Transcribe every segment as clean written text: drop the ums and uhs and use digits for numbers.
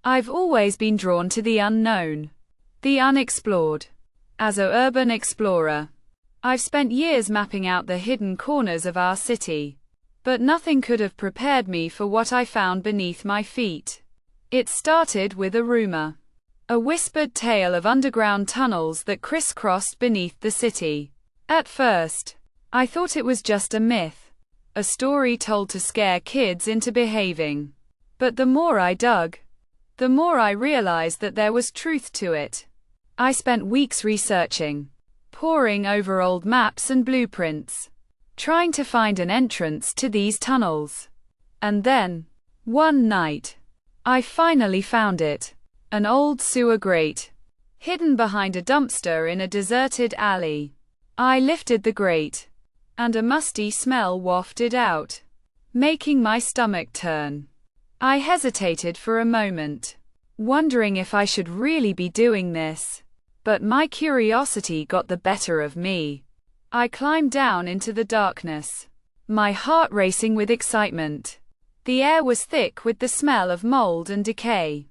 I've always been drawn to the unknown, the unexplored. As an urban explorer, I've spent years mapping out the hidden corners of our city. But nothing could have prepared me for what I found beneath my feet. It started with a rumor. A whispered tale of underground tunnels that crisscrossed beneath the city. At first, I thought it was just a myth, a story told to scare kids into behaving. But the more I dug, the more I realized that there was truth to it. I spent weeks researching, poring over old maps and blueprints, trying to find an entrance to these tunnels. And then, one night, I finally found it. An old sewer grate, hidden behind a dumpster in a deserted alley. I lifted the grate, and a musty smell wafted out, making my stomach turn. I hesitated for a moment, wondering if I should really be doing this. But my curiosity got the better of me. I climbed down into the darkness, my heart racing with excitement. The air was thick with the smell of mold and decay,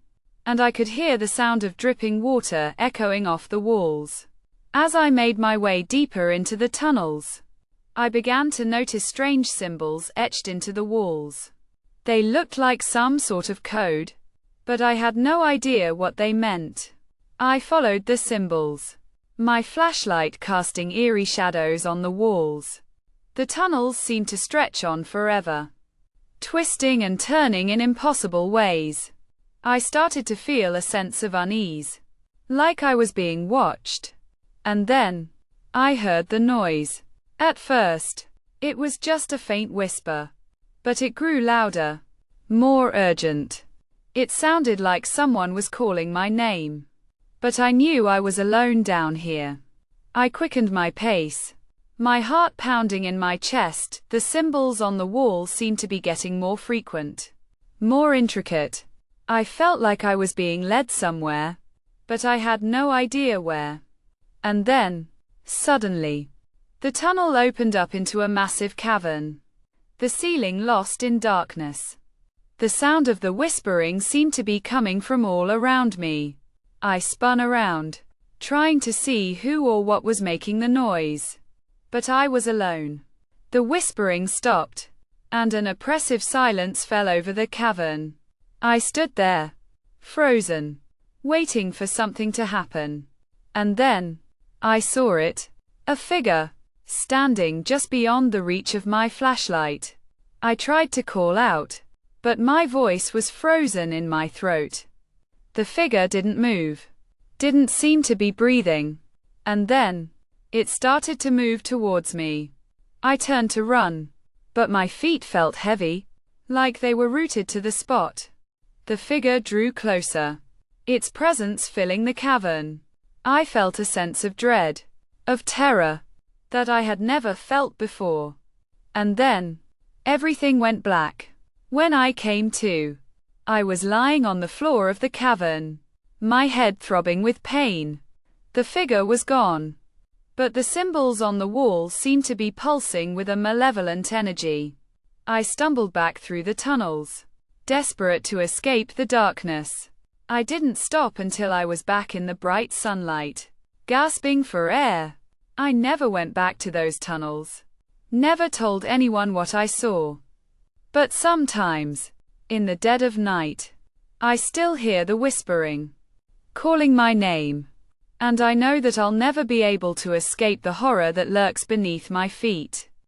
and I could hear the sound of dripping water echoing off the walls. As I made my way deeper into the tunnels, I began to notice strange symbols etched into the walls. They looked like some sort of code, but I had no idea what they meant. I followed the symbols, my flashlight casting eerie shadows on the walls. The tunnels seemed to stretch on forever, twisting and turning in impossible ways. I started to feel a sense of unease, like I was being watched. And then, I heard the noise. At first, it was just a faint whisper, but it grew louder, more urgent. It sounded like someone was calling my name. But I knew I was alone down here. I quickened my pace, my heart pounding in my chest. The symbols on the wall seemed to be getting more frequent, more intricate. I felt like I was being led somewhere, but I had no idea where. And then, suddenly, the tunnel opened up into a massive cavern, the ceiling lost in darkness. The sound of the whispering seemed to be coming from all around me. I spun around, trying to see who or what was making the noise. But I was alone. The whispering stopped, and an oppressive silence fell over the cavern. I stood there, frozen, waiting for something to happen. And then, I saw it. A figure, standing just beyond the reach of my flashlight. I tried to call out, but my voice was frozen in my throat. The figure didn't move, didn't seem to be breathing. And then, it started to move towards me. I turned to run, but my feet felt heavy, like they were rooted to the spot. The figure drew closer, its presence filling the cavern. I felt a sense of dread, of terror, that I had never felt before. And then, everything went black. When I came to, I was lying on the floor of the cavern, my head throbbing with pain. The figure was gone, but the symbols on the wall seemed to be pulsing with a malevolent energy. I stumbled back through the tunnels, desperate to escape the darkness. I didn't stop until I was back in the bright sunlight, gasping for air. I never went back to those tunnels, never told anyone what I saw. But sometimes, in the dead of night, I still hear the whispering, calling my name. And I know that I'll never be able to escape the horror that lurks beneath my feet.